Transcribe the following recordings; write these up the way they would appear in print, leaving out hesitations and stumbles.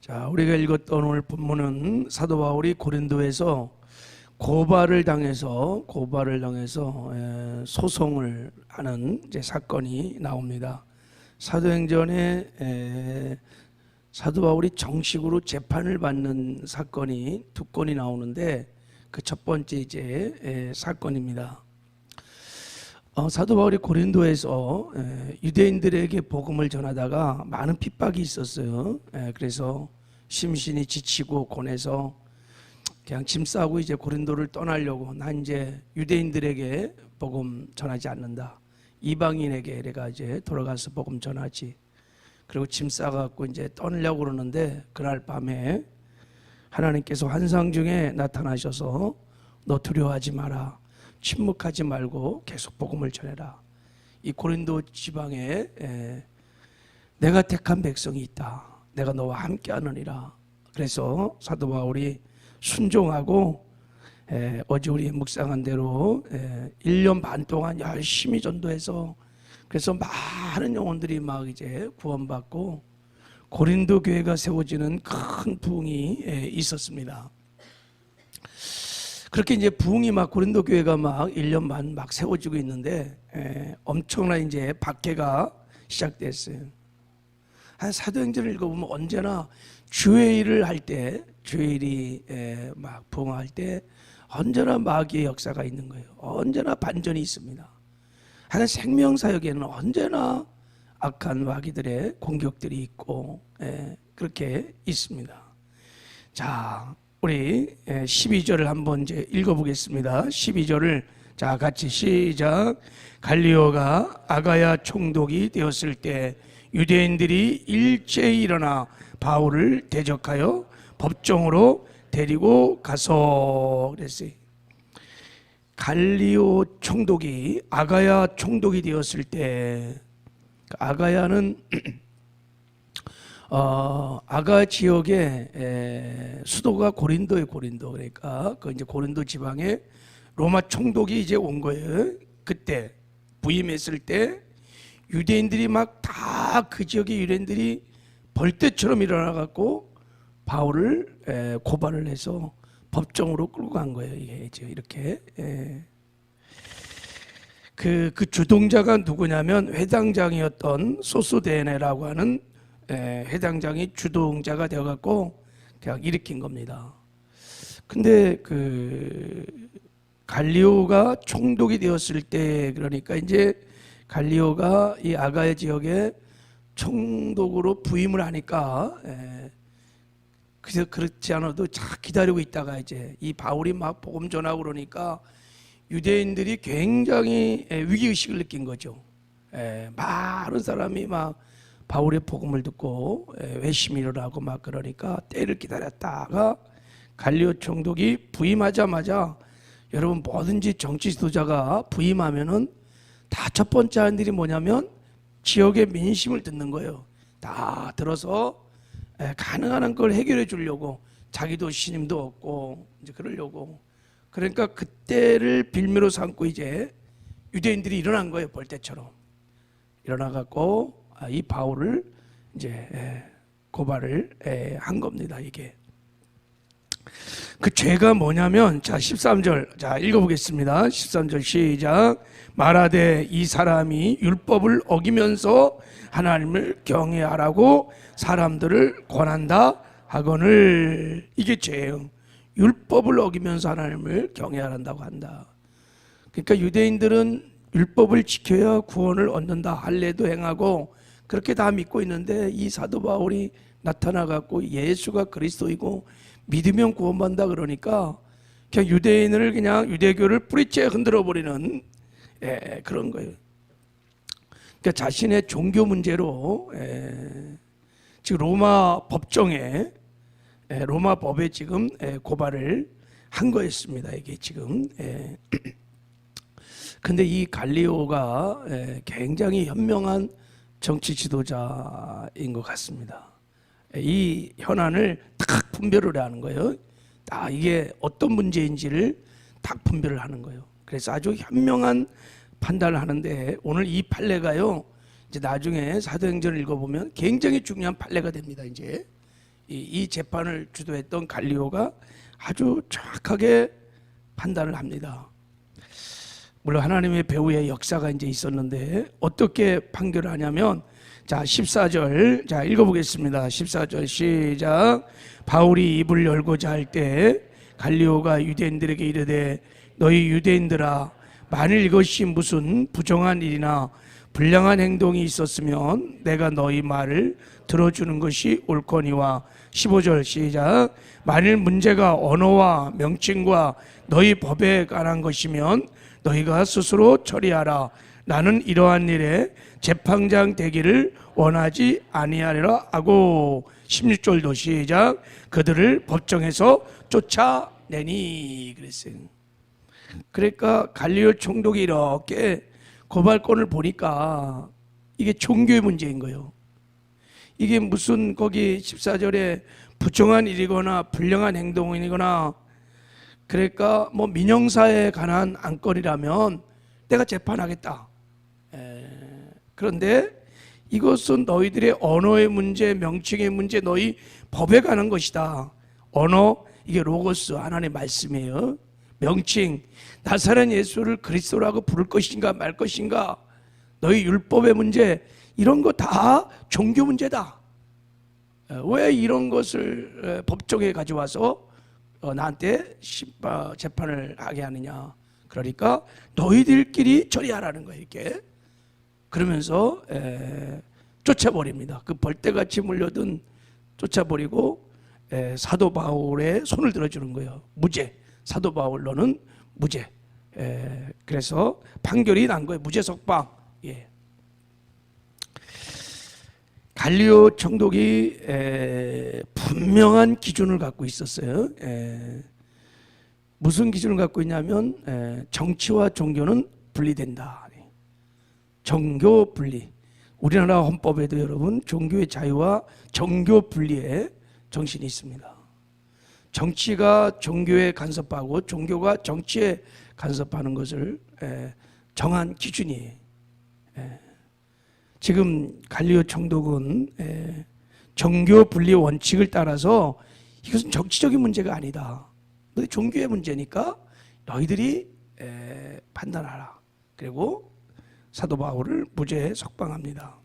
자, 우리가 읽었던 오늘 본문은 사도 바울이 고린도에서 고발을 당해서 소송을 하는 이제 사건이 나옵니다. 사도행전에 사도 바울이 정식으로 재판을 받는 사건이 두 건이 나오는데 그 첫 번째 이제 사건입니다. 사도 바울이 고린도에서 유대인들에게 복음을 전하다가 많은 핍박이 있었어요. 그래서 심신이 지치고 고뇌서 그냥 짐 싸고 이제 고린도를 떠나려고, 난 이제 유대인들에게 복음 전하지 않는다, 이방인에게 내가 이제 돌아가서 복음 전하지. 그리고 짐 싸갖고 이제 떠나려고 그러는데 그날 밤에 하나님께서 환상 중에 나타나셔서 너 두려워하지 마라, 침묵하지 말고 계속 복음을 전해라. 이 고린도 지방에 내가 택한 백성이 있다, 내가 너와 함께 하느니라. 그래서 사도 바울이 순종하고 어제 우리 묵상한 대로 1년 반 동안 열심히 전도해서, 그래서 많은 영혼들이 막 이제 구원받고 고린도 교회가 세워지는 큰 부흥이 있었습니다. 그렇게 이제 부흥이 막 고린도 교회가 막 1년 반 막 세워지고 있는데 엄청난 이제 박해가 시작됐어요. 사도행전을 읽어보면 언제나 주일을 할 때, 주일이 막 부흥할 때 언제나 마귀의 역사가 있는 거예요. 언제나 반전이 있습니다. 하여간 생명사역에는 언제나 악한 마귀들의 공격들이 있고 그렇게 있습니다. 자, 우리 12절을 한번 이제 읽어보겠습니다. 12절을 자 같이 시작. 갈리오가 아가야 총독이 되었을 때 유대인들이 일제히 일어나 바울을 대적하여 법정으로 데리고 가서 그랬어요. 갈리오 총독이 아가야 총독이 되었을 때, 아가야는 아가 지역의 수도가 고린도예요. 고린도. 그러니까 그 이제 고린도 지방에 로마 총독이 이제 온 거예요. 그때 부임했을 때 유대인들이 막 다 그 지역의 유대인들이 벌떼처럼 일어나 갖고 바울을 고발을 해서 법정으로 끌고 간 거예요. 이게 이렇게 그 주동자가 누구냐면 회당장이었던 소스데네라고 하는 회당장이 주동자가 되어갖고 그냥 일으킨 겁니다. 근데 그 갈리오가 총독이 되었을 때, 그러니까 이제 갈리오가 이 아가야 지역에 총독으로 부임을 하니까 그래서 그렇지 않아도 잘 기다리고 있다가 이제 이 바울이 막 복음 전하고 그러니까 유대인들이 굉장히 위기의식을 느낀 거죠. 많은 사람이 막 바울의 복음을 듣고 회심이 일어나고 막 그러니까 때를 기다렸다가 갈리오 총독이 부임하자마자, 여러분 뭐든지 정치 지도자가 부임하면은 다 첫 번째 하는 일이 뭐냐면 지역의 민심을 듣는 거예요. 다 들어서 가능한 한 걸 해결해 주려고, 자기도 신임도 얻고 이제 그러려고. 그러니까 그때를 빌미로 삼고 이제 유대인들이 일어난 거예요. 벌떼처럼 일어나 갖고 이 바울을 이제 고발을 한 겁니다. 이게 그 죄가 뭐냐면, 자 13절 자 읽어보겠습니다. 13절 시작. 말하되 이 사람이 율법을 어기면서 하나님을 경외하라고 사람들을 권한다 하거늘. 이게 죄예요. 율법을 어기면서 하나님을 경외한다고 한다. 그러니까 유대인들은 율법을 지켜야 구원을 얻는다, 할례도 행하고 그렇게 다 믿고 있는데 이 사도 바울이 나타나갖고 예수가 그리스도이고 믿으면 구원받는다 그러니까 그냥 유대인을, 그냥 유대교를 뿌리째 흔들어버리는 그런 거예요. 그러니까 자신의 종교 문제로 지금 로마 법정에, 로마 법에 지금 고발을 한 거였습니다. 이게 지금. 근데 이 갈리오가 굉장히 현명한 정치 지도자인 것 같습니다. 이 현안을 딱 분별을 하는 거예요. 이게 어떤 문제인지를 딱 분별을 하는 거예요. 그래서 아주 현명한 판단을 하는데, 오늘 이 판례가요, 이제 나중에 사도행전을 읽어보면 굉장히 중요한 판례가 됩니다. 이제 이 재판을 주도했던 갈리오가 아주 정확하게 판단을 합니다. 물론 하나님의 배후의 역사가 이제 있었는데 어떻게 판결을 하냐면, 자 14절 자 읽어보겠습니다. 14절 시작. 바울이 입을 열고자 할 때 갈리오가 유대인들에게 이르되 너희 유대인들아, 만일 이것이 무슨 부정한 일이나 불량한 행동이 있었으면 내가 너희 말을 들어주는 것이 옳거니와. 15절 시작. 만일 문제가 언어와 명칭과 너희 법에 관한 것이면 너희가 스스로 처리하라. 나는 이러한 일에 재판장 되기를 원하지 아니하리라 하고. 16절도 시작. 그들을 법정에서 쫓아내니 그랬어요. 그러니까 갈리오 총독이 이렇게 고발권을 보니까 이게 종교의 문제인 거예요. 이게 무슨 거기 14절에 부정한 일이거나 불량한 행동이거나, 그러니까 뭐 민형사에 관한 안건이라면 내가 재판하겠다. 그런데 이것은 너희들의 언어의 문제, 명칭의 문제, 너희 법에 관한 것이다. 언어, 이게 로고스, 하나님의 말씀이에요. 명칭, 나사렛 예수를 그리스도라고 부를 것인가 말 것인가, 너희 율법의 문제, 이런 거 다 종교 문제다. 왜 이런 것을 법정에 가져와서 나한테 재판을 하게 하느냐. 그러니까 너희들끼리 처리하라는 거예요. 이렇게 그러면서 쫓아버립니다. 그 벌떼같이 물려든 쫓아버리고 사도 바울의 손을 들어주는 거예요. 무죄. 사도 바울 너는 무죄. 그래서 판결이 난 거예요. 무죄 석방. 예. 갈리오 총독이 분명한 기준을 갖고 있었어요. 무슨 기준을 갖고 있냐면 정치와 종교는 분리된다. 종교 분리. 우리나라 헌법에도 여러분 종교의 자유와 종교 분리의 정신이 있습니다. 정치가 종교에 간섭하고 종교가 정치에 간섭하는 것을 정한 기준이에요. 지금 갈리오 총독은 종교 분리 원칙을 따라서 이것은 정치적인 문제가 아니다. 너희 종교의 문제니까 너희들이 판단하라. 그리고 사도 바울을 무죄에 석방합니다.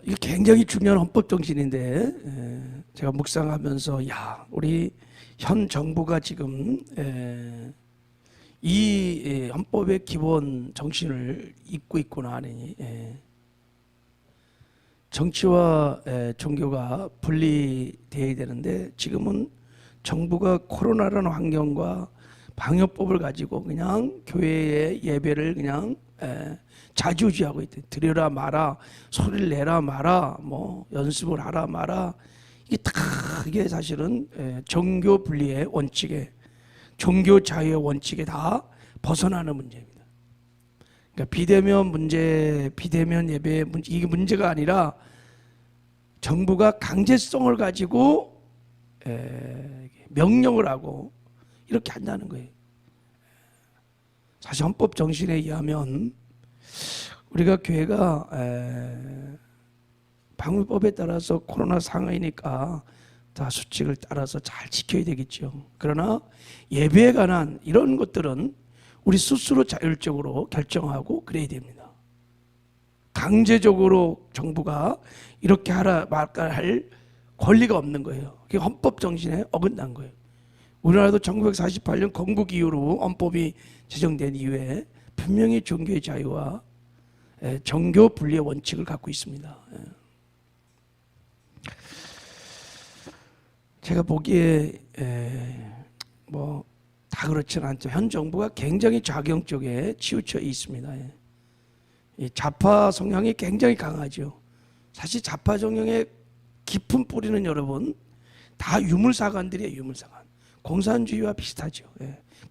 이게 굉장히 중요한 헌법 정신인데 제가 묵상하면서 우리 현 정부가 지금 이 헌법의 기본 정신을 잊고 있구나 하니, 정치와 종교가 분리되어야 되는데 지금은 정부가 코로나라는 환경과 방역법을 가지고 그냥 교회의 예배를 그냥 자주지하고 있대. 드려라 마라, 소리를 내라 마라, 뭐 연습을 하라 마라. 이게 사실은 종교 분리의 원칙에, 종교 자유의 원칙에 다 벗어나는 문제입니다. 그러니까 비대면 문제, 비대면 예배 문제, 이게 문제가 아니라 정부가 강제성을 가지고 명령을 하고 이렇게 한다는 거예요. 사실 헌법 정신에 의하면 우리가 교회가 방역법에 따라서 코로나 상황이니까 다 수칙을 따라서 잘 지켜야 되겠죠. 그러나 예배에 관한 이런 것들은 우리 스스로 자율적으로 결정하고 그래야 됩니다. 강제적으로 정부가 이렇게 하라 말까 할 권리가 없는 거예요. 그게 헌법 정신에 어긋난 거예요. 우리나라도 1948년 건국 이후로 헌법이 제정된 이후에 분명히 종교의 자유와 정교 분리의 원칙을 갖고 있습니다. 제가 보기에 뭐 다 그렇지는 않죠. 현 정부가 굉장히 좌경 쪽에 치우쳐 있습니다. 이 좌파 성향이 굉장히 강하죠. 사실 좌파 성향의 깊은 뿌리는 여러분 다 유물사관들이에요. 유물사관. 공산주의와 비슷하죠.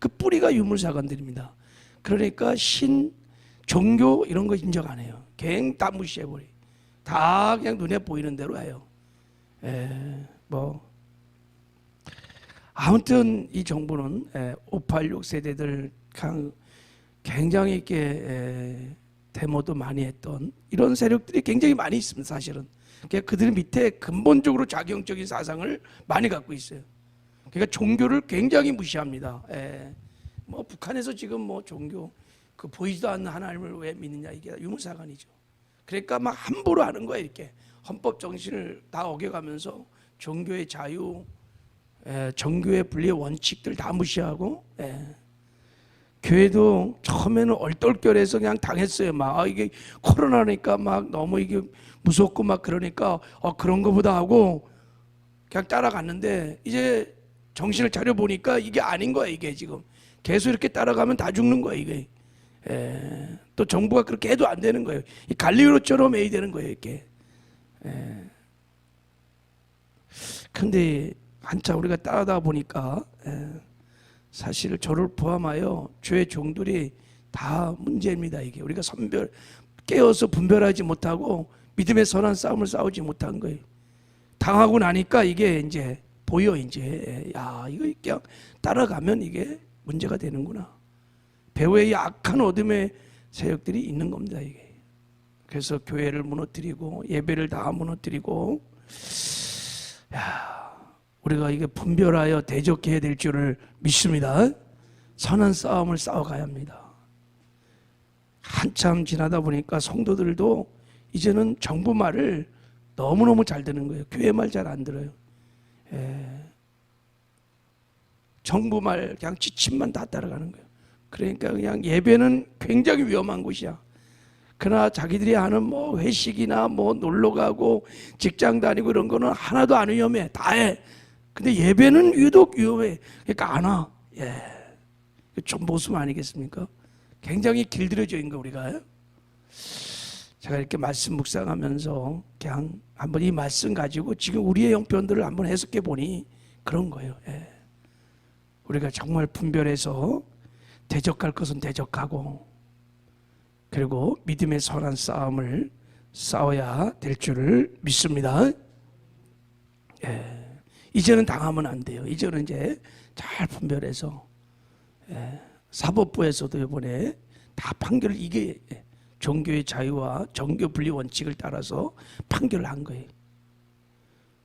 그 뿌리가 유물사관들입니다. 그러니까 신, 종교 이런 거 인정 안 해요. 그냥 다 무시해버려. 다 그냥 눈에 보이는 대로 해요. 아무튼 이 정부는 586 세대들 굉장히 이렇게 데모도 많이 했던 이런 세력들이 굉장히 많이 있습니다. 사실은 그러니까 그들 밑에 근본적으로 작용적인 사상을 많이 갖고 있어요. 그러니까 종교를 굉장히 무시합니다. 뭐 북한에서 지금 뭐 종교 그 보이지도 않는 하나님을 왜 믿느냐, 이게 유무사관이죠. 그러니까 막 함부로 하는 거예요. 이렇게 헌법 정신을 다 어겨가면서 종교의 자유, 종교의 분리의 원칙들 다 무시하고, 교회도 처음에는 얼떨결에서 그냥 당했어요. 막 이게 코로나니까 막 너무 이게 무섭고 막 그러니까 그런 거보다 하고 그냥 따라갔는데, 이제 정신을 차려 보니까 이게 아닌 거야. 이게 지금 계속 이렇게 따라가면 다 죽는 거야 이게. 또 정부가 그렇게 해도 안 되는 거예요. 이 갈리오처럼 해야 되는 거예요 이렇게. 근데 한참 우리가 따라다 보니까 사실 저를 포함하여 주의 종들이 다 문제입니다. 이게 우리가 깨어서 분별하지 못하고 믿음의 선한 싸움을 싸우지 못한 거예요. 당하고 나니까 이게 이제 보여. 이제 야, 이거 그냥 따라가면 이게 문제가 되는구나. 배후에 이 악한 어둠의 세력들이 있는 겁니다 이게. 그래서 교회를 무너뜨리고 예배를 다 무너뜨리고, 우리가 이게 분별하여 대적해야 될 줄을 믿습니다. 선한 싸움을 싸워가야 합니다. 한참 지나다 보니까 성도들도 이제는 정부 말을 너무너무 잘 듣는 거예요. 교회 말 잘 안 들어요. 정부 말 그냥 지침만 다 따라가는 거예요. 그러니까 그냥 예배는 굉장히 위험한 곳이야. 그러나 자기들이 하는 뭐 회식이나 뭐 놀러 가고 직장 다니고 이런 거는 하나도 안 위험해. 다 해. 근데 예배는 유독 위험해. 그러니까 안 와. 좀 모습 아니겠습니까? 굉장히 길들여져 있는 거 우리가. 제가 이렇게 말씀 묵상하면서 그냥 한번 이 말씀 가지고 지금 우리의 형편들을 한번 해석해 보니 그런 거예요. 우리가 정말 분별해서 대적할 것은 대적하고, 그리고 믿음의 선한 싸움을 싸워야 될 줄을 믿습니다. 이제는 당하면 안 돼요. 이제는 이제 잘 분별해서, 사법부에서도 이번에 다 판결을, 이게 종교의 자유와 종교 분리 원칙을 따라서 판결을 한 거예요.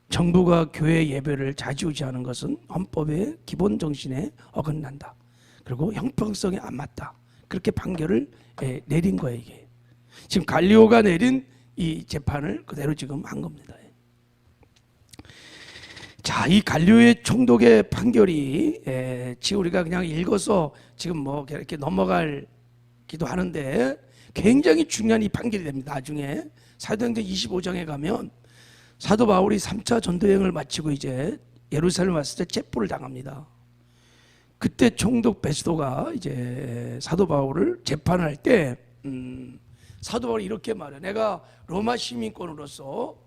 정부가 교회 예배를 좌지우지하는 것은 헌법의 기본 정신에 어긋난다. 그리고 형평성에 안 맞다. 그렇게 판결을 내린 거예요 이게. 지금 갈리오가 내린 이 재판을 그대로 지금 한 겁니다. 자, 이 갈리오의 총독의 판결이 지금 우리가 그냥 읽어서 지금 뭐 이렇게 넘어가기도 하는데 굉장히 중요한 이 판결이 됩니다. 나중에 사도행전 25장에 가면 사도 바울이 3차 전도여행을 마치고 이제 예루살렘 왔을 때 체포를 당합니다. 그때 총독 베스도가 이제 사도 바울을 재판할 때 사도 바울이 이렇게 말해요. 내가 로마 시민권으로서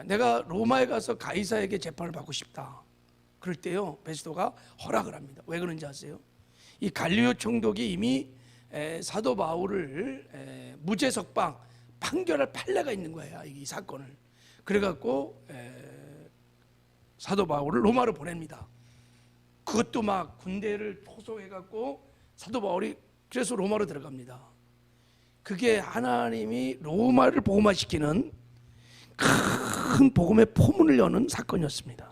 내가 로마에 가서 가이사에게 재판을 받고 싶다. 그럴 때요 베스도가 허락을 합니다. 왜 그런지 아세요? 이 갈리오 총독이 이미 사도 바울을 무죄 석방 판결할 판례가 있는 거예요. 이 사건을. 그래갖고 사도 바울을 로마로 보냅니다. 그것도 막 군대를 토속해갖고 사도 바울이 그래서 로마로 들어갑니다. 그게 하나님이 로마를 복음화시키는 큰 복음의 포문을 여는 사건이었습니다.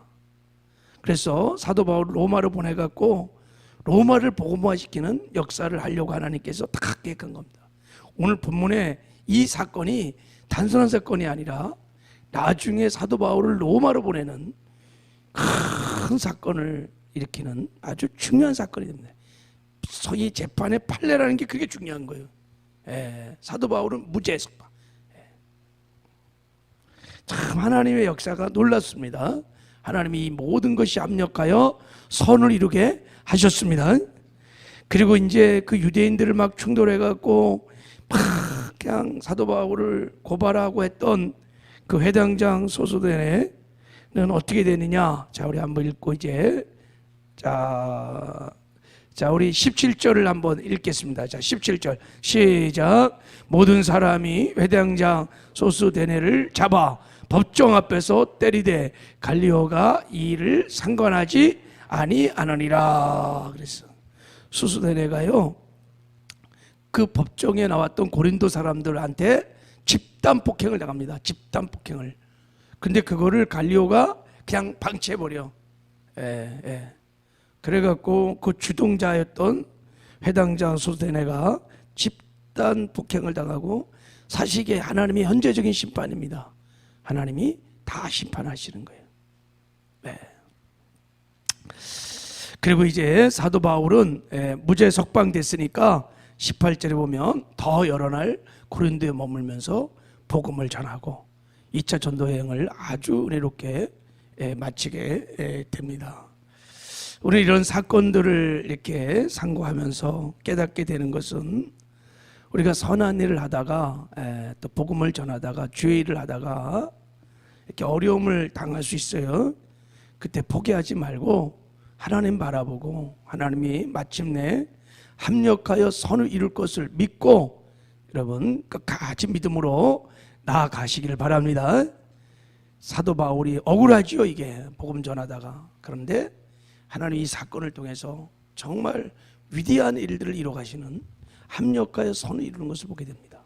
그래서 사도 바울을 로마로 보내갖고 로마를 복음화시키는 역사를 하려고 하나님께서 다 계획한 겁니다. 오늘 본문에 이 사건이 단순한 사건이 아니라 나중에 사도 바울을 로마로 보내는 큰 사건을 일으키는 아주 중요한 사건이 됩니다. 이 재판의 판례라는 게 그게 중요한 거예요. 사도 바울은 무죄 석방. 참 하나님의 역사가 놀랐습니다. 하나님이 이 모든 것이 합력하여 선을 이루게 하셨습니다. 그리고 이제 그 유대인들을 막 충돌해갖고 막 그냥 사도 바울을 고발하고 했던 그 회당장 소수대는 어떻게 되느냐? 자, 우리 한번 읽고 이제 자, 우리 17절을 한번 읽겠습니다. 자, 17절 시작. 모든 사람이 회당장 소수대네를 잡아 법정 앞에서 때리되 갈리오가 이 일을 상관하지 아니하느니라. 그랬어. 소수대네가요 그 법정에 나왔던 고린도 사람들한테 집단 폭행을 당합니다. 집단 폭행을. 근데 그거를 갈리오가 그냥 방치해버려. 예, 예. 그래갖고 그 주동자였던 회당장 소스테네가 집단 폭행을 당하고, 사실 이게 하나님의 현재적인 심판입니다. 하나님이 다 심판하시는 거예요. 네. 그리고 이제 사도 바울은 무죄 석방됐으니까 18절에 보면 더 여러 날 고린도에 머물면서 복음을 전하고 2차 전도 여행을 아주 은혜롭게 마치게 됩니다. 우리 이런 사건들을 이렇게 상고하면서 깨닫게 되는 것은, 우리가 선한 일을 하다가 또 복음을 전하다가 주의 일을 하다가 이렇게 어려움을 당할 수 있어요. 그때 포기하지 말고 하나님 바라보고 하나님이 마침내 합력하여 선을 이룰 것을 믿고 여러분 끝까지 믿음으로 나아가시기를 바랍니다. 사도 바울이 억울하지요, 이게 복음 전하다가. 그런데 하나님 이 사건을 통해서 정말 위대한 일들을 이뤄가시는, 합력하여 선을 이루는 것을 보게 됩니다.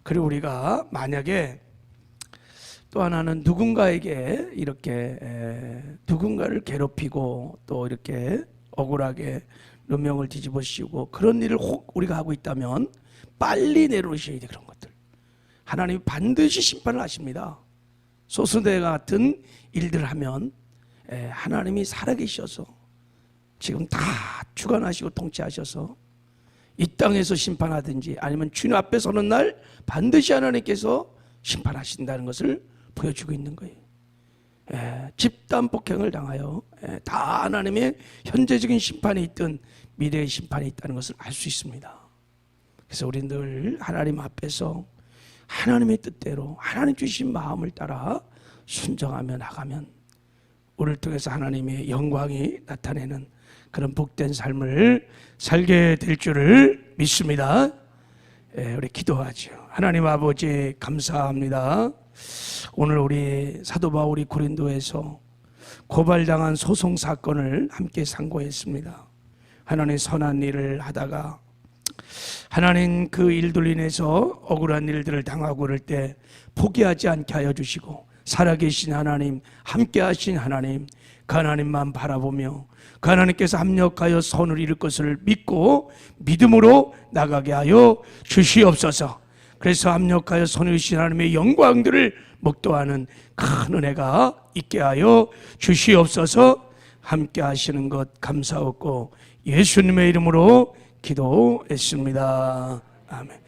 그리고 우리가 만약에 또 하나는 누군가에게 이렇게 누군가를 괴롭히고 또 이렇게 억울하게 누명을 뒤집어 씌우고 그런 일을 혹 우리가 하고 있다면 빨리 내려놓으셔야 돼. 그런 것들 하나님이 반드시 심판을 하십니다. 소스대 같은 일들을 하면 하나님이 살아계셔서 지금 다 주관하시고 통치하셔서 이 땅에서 심판하든지 아니면 주님 앞에 서는 날 반드시 하나님께서 심판하신다는 것을 보여주고 있는 거예요. 집단 폭행을 당하여 다 하나님의 현재적인 심판이 있든 미래의 심판이 있다는 것을 알 수 있습니다. 그래서 우리 늘 하나님 앞에서 하나님의 뜻대로 하나님 주신 마음을 따라 순종하며 나가면 우리를 통해서 하나님의 영광이 나타내는 그런 복된 삶을 살게 될 줄을 믿습니다. 우리 기도하죠. 하나님 아버지 감사합니다. 오늘 우리 사도 바울이 고린도에서 고발당한 소송 사건을 함께 상고했습니다. 하나님 선한 일을 하다가 하나님 그 일들로 인해서 억울한 일들을 당하고 그럴 때 포기하지 않게 하여 주시고, 살아계신 하나님, 함께 하신 하나님, 그 하나님만 바라보며 그 하나님께서 합력하여 선을 이룰 것을 믿고 믿음으로 나가게 하여 주시옵소서. 그래서 합력하여 선을 이루신 하나님의 영광들을 목도하는 큰 은혜가 있게 하여 주시옵소서. 함께 하시는 것 감사하고 예수님의 이름으로 기도했습니다. 아멘.